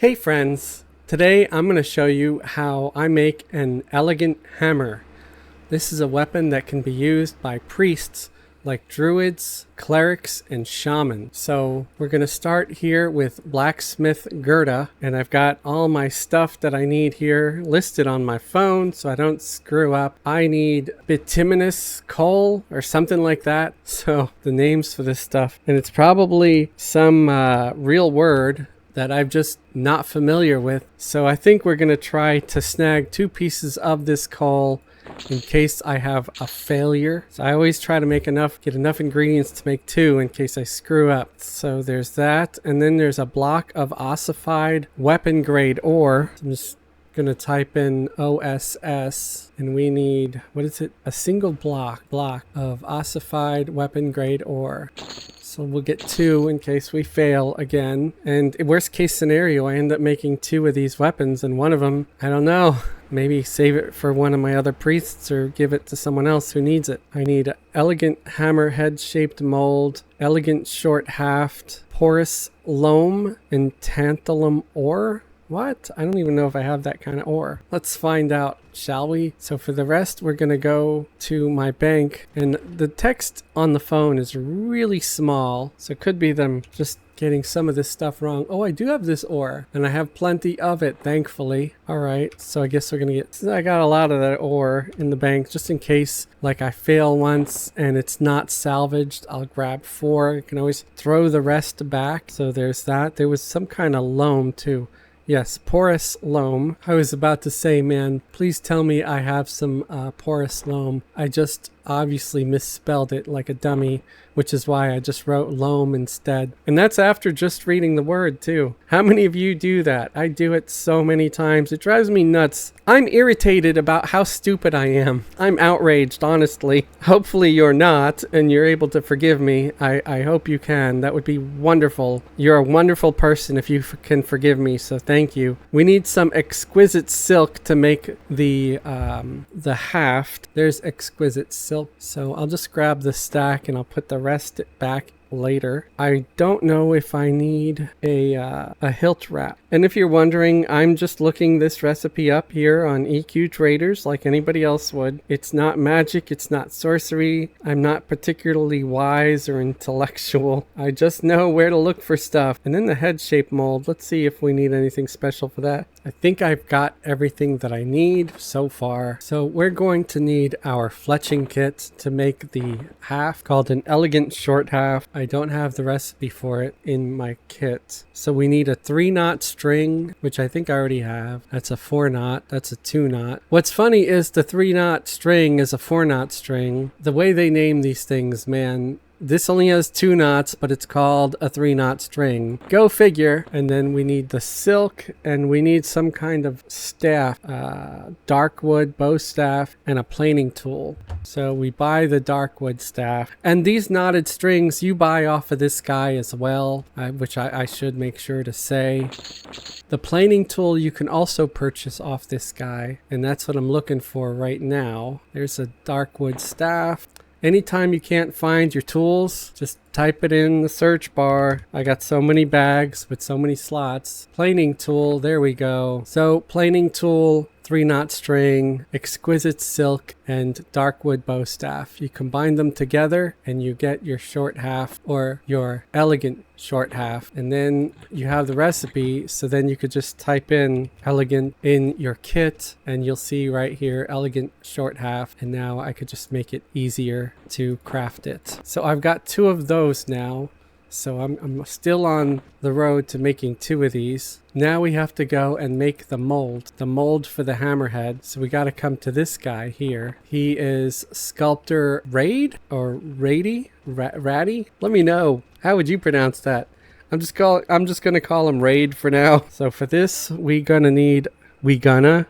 Hey friends, today I'm going to show you how I make an elegant hammer. This is a weapon that can be used by priests like druids, clerics, and shamans. So we're going to start here with Blacksmith Gerda, and I've got all my stuff that I need here listed on my phone so I don't screw up. I need bituminous coal or something like that. So the names for this stuff, and it's probably some real word that I'm just not familiar with. So I think we're going to try to snag 2 pieces of this coal in case I have a failure. So I always try to make get enough ingredients to make 2 in case I screw up. So there's that. And then there's a block of ossified weapon grade ore. I'm just going to type in OSS, and we need, what is it? A single block of ossified weapon grade ore. So we'll get 2 in case we fail again. And worst case scenario, I end up making 2 of these weapons, and one of them, I don't know, maybe save it for one of my other priests or give it to someone else who needs it. I need elegant hammerhead shaped mold, elegant short haft, porous loam, and tantalum ore. What? I don't even know if I have that kind of ore. Let's find out, shall we? So for the rest, we're going to go to my bank, and the text on the phone is really small. So it could be them just getting some of this stuff wrong. Oh, I do have this ore, and I have plenty of it, thankfully. All right, so I guess we're going to get, I got a lot of that ore in the bank just in case, like, I fail once and it's not salvaged. I'll grab 4. I can always throw the rest back. So there's that. There was some kind of loam too. Yes, porous loam. I was about to say, man, please tell me I have some porous loam. I just obviously misspelled it like a dummy, which is why I just wrote loam instead. And that's after just reading the word too. How many of you do that? I do it so many times. It drives me nuts. I'm irritated about how stupid I am. I'm outraged, honestly. Hopefully you're not, and you're able to forgive me. I hope you can. That would be wonderful. You're a wonderful person if you can forgive me, so thank you. We need some exquisite silk to make the haft. There's exquisite silk. So I'll just grab the stack and I'll put the rest back later. I don't know if I need a hilt wrap. And if you're wondering, I'm just looking this recipe up here on EQ Traders like anybody else would. It's not magic, it's not sorcery. I'm not particularly wise or intellectual. I just know where to look for stuff. And then the head shape mold, let's see if we need anything special for that. I think I've got everything that I need so far. So we're going to need our fletching kit to make the haft called an elegant short haft. I don't have the recipe for it in my kit. So we need a 3-knot string, which I think I already have. That's a 4-knot. That's a 2-knot. What's funny is the 3-knot string is a 4-knot string. The way they name these things, man, this only has 2 knots, but it's called a 3-knot string. Go figure. And then we need the silk, and we need some kind of staff, dark wood bow staff, and a planing tool. So we buy the dark wood staff. And these knotted strings you buy off of this guy as well, which I should make sure to say. The planing tool you can also purchase off this guy, and that's what I'm looking for right now. There's a dark wood staff. Anytime you can't find your tools, just type it in the search bar. I got so many bags with so many slots. Planing tool, there we go. So planing tool, 3-knot string, exquisite silk, and dark wood bow staff. You combine them together and you get your short haft, or your elegant short haft. And then you have the recipe, so then you could just type in elegant in your kit and you'll see right here elegant short haft, and now I could just make it easier to craft it. So I've got 2 of those now. So I'm still on the road to making 2 of these. Now we have to go and make the mold for the hammerhead. So we got to come to this guy here. He is Sculptor Raid or Rady? Ratty? Let me know. How would you pronounce that? I'm just going to call him Raid for now. So for this, we will need, okay,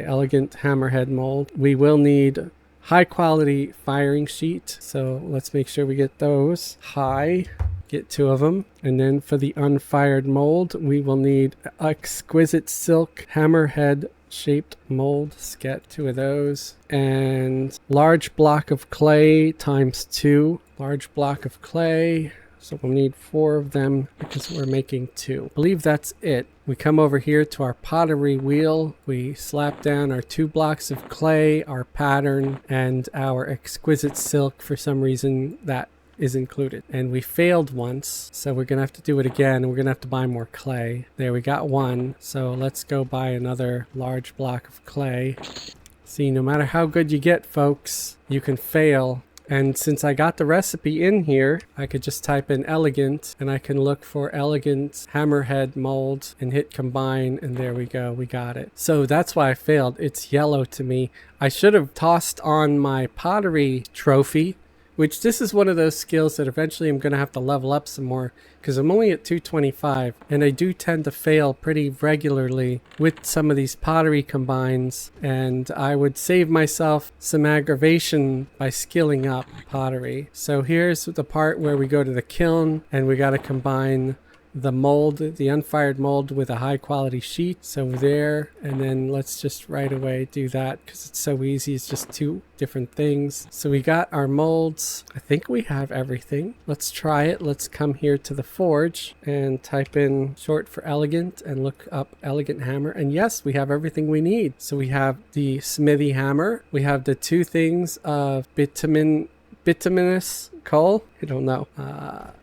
elegant hammerhead mold. We will need high quality firing sheet. So let's make sure we get those high. Get 2 of them. And then for the unfired mold, we will need exquisite silk hammerhead shaped mold. Let's get 2 of those. And large block of clay times 2. Large block of clay. So we'll need 4 of them because we're making 2. I believe that's it. We come over here to our pottery wheel. We slap down our 2 blocks of clay, our pattern, and our exquisite silk. For some reason that is included. And we failed once, so we're gonna have to do it again, and we're gonna have to buy more clay. There, we got 1. So let's go buy another large block of clay. See, no matter how good you get, folks, you can fail. And since I got the recipe in here, I could just type in elegant, and I can look for elegant hammerhead mold and hit combine, and there we go, we got it. So that's why I failed. It's yellow to me. I should have tossed on my pottery trophy, which this is one of those skills that eventually I'm going to have to level up some more because I'm only at 225, and I do tend to fail pretty regularly with some of these pottery combines, and I would save myself some aggravation by skilling up pottery. So here's the part where we go to the kiln and we got to combine the mold, the unfired mold, with a high quality sheet. So there, and then let's just right away do that because it's so easy. It's just 2 different things. So we got our molds. I think we have everything. Let's try it. Let's come here to the forge and type in short for elegant and look up elegant hammer. And yes, we have everything we need. So we have the smithy hammer. We have the 2 things of bituminous coal. I don't know.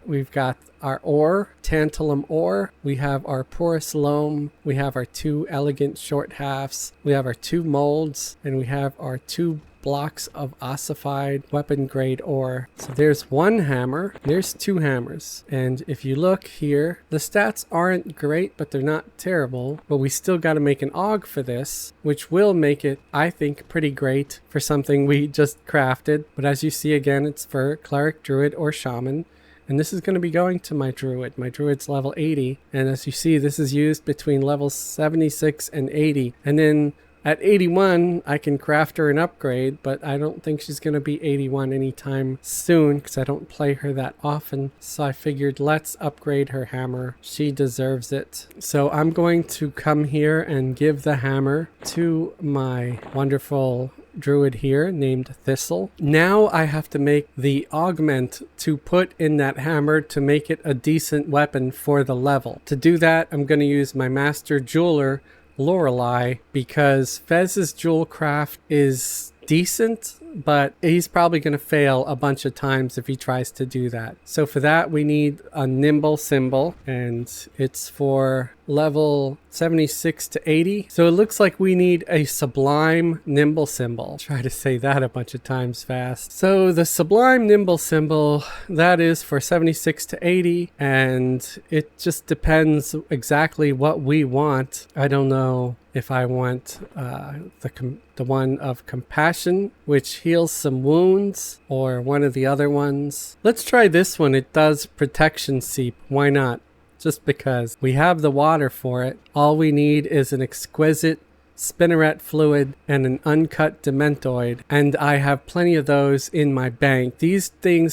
We've got our ore, tantalum ore. We have our porous loam. We have our 2 elegant short halves. We have our 2 molds, and we have our 2 blocks of ossified weapon grade ore. So there's 1 hammer. There's 2 hammers. And if you look here, the stats aren't great, but they're not terrible. But we still got to make an aug for this, which will make it, I think, pretty great for something we just crafted. But as you see, again, it's for cleric, druid, or shaman. And this is going to be going to my druid. My druid's level 80. And as you see, this is used between levels 76 and 80. And then at 81, I can craft her an upgrade, but I don't think she's going to be 81 anytime soon because I don't play her that often. So I figured let's upgrade her hammer. She deserves it. So I'm going to come here and give the hammer to my wonderful druid here named Thistle. Now I have to make the augment to put in that hammer to make it a decent weapon for the level. To do that, I'm going to use my master jeweler, Lorelei, because Fez's Jewelcraft is decent, but he's probably going to fail a bunch of times if he tries to do that. So for that, we need a nimble symbol, and it's for level 76 to 80. So it looks like we need a sublime nimble symbol. Try to say that a bunch of times fast. So the sublime nimble symbol, that is for 76 to 80, and it just depends exactly what we want. I don't know if I want the one of compassion, which heals some wounds, or one of the other ones. Let's try this one. It does protection seep. Why not? Just because we have the water for it. All we need is an exquisite spinneret fluid and an uncut dementoid, and I have plenty of those in my bank. These 2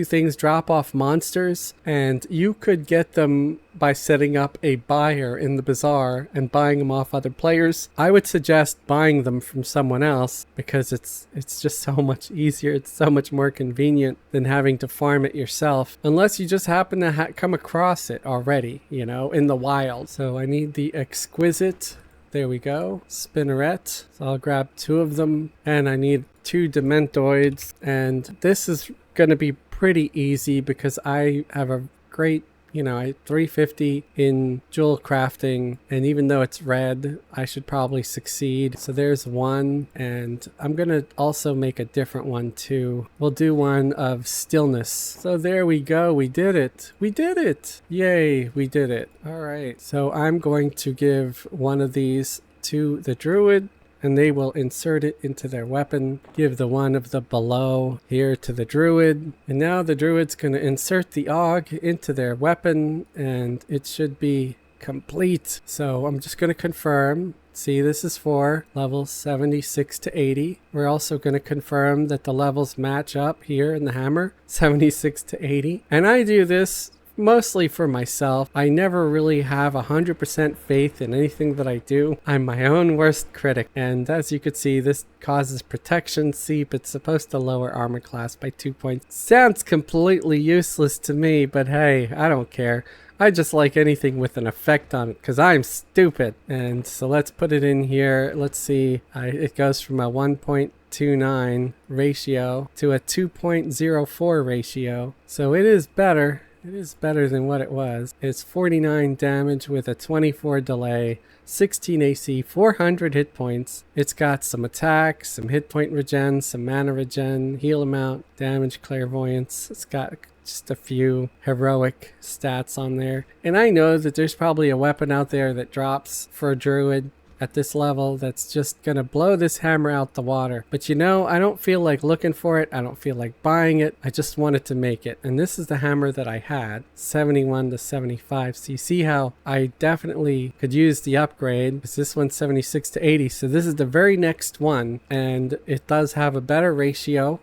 things drop off monsters, and you could get them by setting up a buyer in the bazaar and buying them off other players. I would suggest buying them from someone else because it's just so much easier. It's so much more convenient than having to farm it yourself, unless you just happen to come across it already, you know, in the wild. So I need the exquisite. There we go. Spinneret. So I'll grab 2 of them. And I need 2 dementoids. And this is going to be pretty easy because I have a great, I 350 in Jewelcrafting. And even though it's red, I should probably succeed. So there's 1. And I'm going to also make a different one too. We'll do one of stillness. So there we go. We did it. We did it. Yay. We did it. All right. So I'm going to give one of these to the druid, and they will insert it into their weapon. Give the one of the below here to the druid. And now the druid's going to insert the aug into their weapon, and it should be complete. So I'm just going to confirm. See, this is for levels 76 to 80. We're also going to confirm that the levels match up here in the hammer, 76 to 80. And I do this mostly for myself. I never really have 100% faith in anything that I do. I'm my own worst critic. And as you can see, this causes protection seep. It's supposed to lower armor class by 2 points. Sounds completely useless to me, but hey, I don't care. I just like anything with an effect on it because I'm stupid. And so let's put it in here. Let's see. It goes from a 1.29 ratio to a 2.04 ratio. So it is better. It is better than what it was. It's 49 damage with a 24 delay, 16 AC, 400 hit points. It's got some attack, some hit point regen, some mana regen, heal amount, damage, clairvoyance. It's got just a few heroic stats on there. And I know that there's probably a weapon out there that drops for a druid at this level that's just gonna blow this hammer out the water. But you know, I don't feel like looking for it. I don't feel like buying it. I just wanted to make it. And this is the hammer that I had, 71 to 75. So you see how I definitely could use the upgrade, because this one's 76 to 80. So this is the very next one. And it does have a better ratio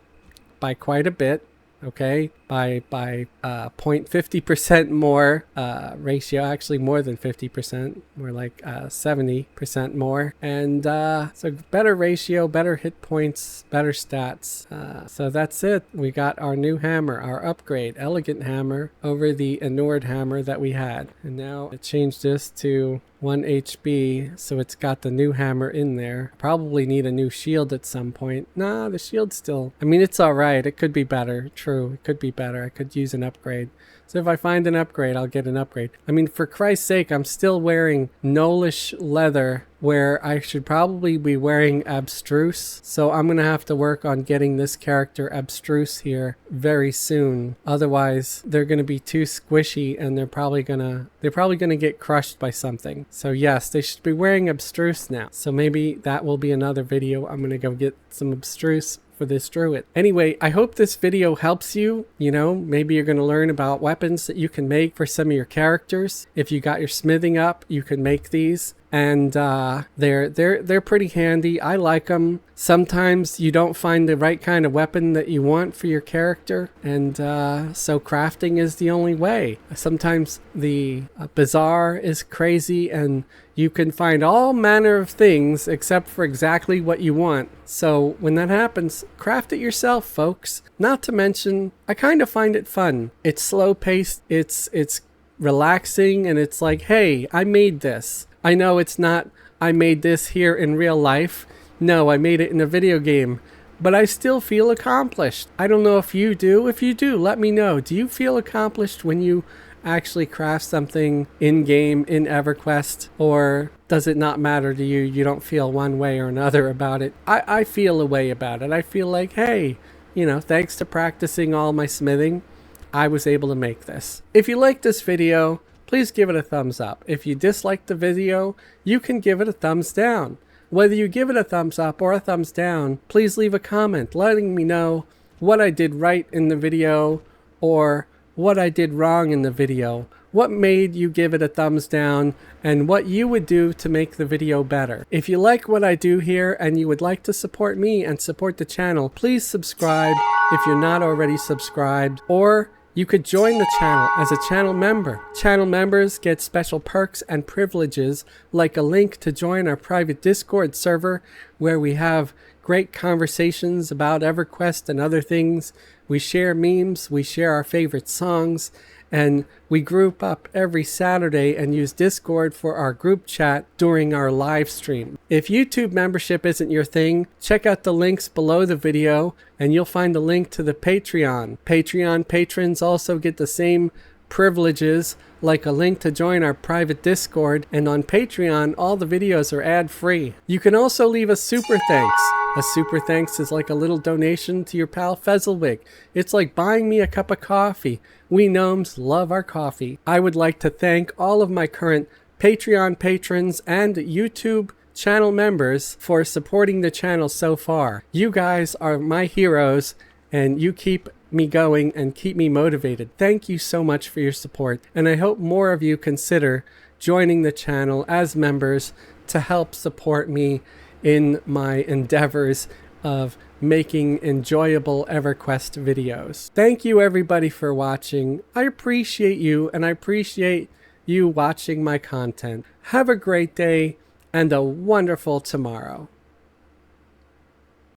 by quite a bit. Okay, by 0.50% more ratio, actually more than 50%, more like 70% more. And so better ratio, better hit points, better stats. So that's it. We got our new hammer, our upgrade, elegant hammer over the inured hammer that we had. And now I changed this to 1 HB, so it's got the new hammer in there. Probably need a new shield at some point. Nah, the shield's still, I mean, it's all right. It could be better. True, it could be better. I could use an upgrade. So if I find an upgrade, I'll get an upgrade. I mean, for Christ's sake, I'm still wearing Knowlish leather where I should probably be wearing abstruse. So I'm going to have to work on getting this character abstruse here very soon. Otherwise, they're going to be too squishy and they're probably going to get crushed by something. So yes, they should be wearing abstruse now. So maybe that will be another video. I'm going to go get some abstruse for this druid. Anyway, I hope this video helps you. You know, maybe you're going to learn about weapons that you can make for some of your characters. If you got your smithing up, you can make these. And they're pretty handy. I like them. Sometimes you don't find the right kind of weapon that you want for your character, and so crafting is the only way. Sometimes the bazaar is crazy and you can find all manner of things except for exactly what you want. So when that happens, craft it yourself, folks. Not to mention, I kind of find it fun. It's slow paced, it's relaxing, and it's like, hey, I made this. I know it's not, I made this here in real life. No, I made it in a video game. But I still feel accomplished. I don't know if you do. If you do, let me know. Do you feel accomplished when you actually craft something in-game, in Everquest? Or does it not matter to you? You don't feel one way or another about it? I feel a way about it. I feel like, hey, you know, thanks to practicing all my smithing, I was able to make this. If you like this video, please give it a thumbs up. If you dislike the video, you can give it a thumbs down. Whether you give it a thumbs up or a thumbs down, please leave a comment letting me know what I did right in the video or what I did wrong in the video. What made you give it a thumbs down and what you would do to make the video better. If you like what I do here and you would like to support me and support the channel, please subscribe if you're not already subscribed, or you could join the channel as a channel member. Channel members get special perks and privileges, like a link to join our private Discord server where we have great conversations about Everquest and other things. We share memes, we share our favorite songs, and we group up every Saturday and use Discord for our group chat during our live stream. If YouTube membership isn't your thing, check out the links below the video and you'll find a link to the Patreon. Patreon patrons also get the same privileges, like a link to join our private Discord, and on Patreon all the videos are ad-free. You can also leave a super thanks. A super thanks is like a little donation to your pal Fezzlewig. It's like buying me a cup of coffee. We gnomes love our coffee. I would like to thank all of my current Patreon patrons and YouTube channel members for supporting the channel so far. You guys are my heroes and you keep me going and keep me motivated. Thank you so much for your support, and I hope more of you consider joining the channel as members to help support me in my endeavors of making enjoyable Everquest videos. Thank you everybody for watching. I appreciate you, and I appreciate you watching my content. Have a great day and a wonderful tomorrow.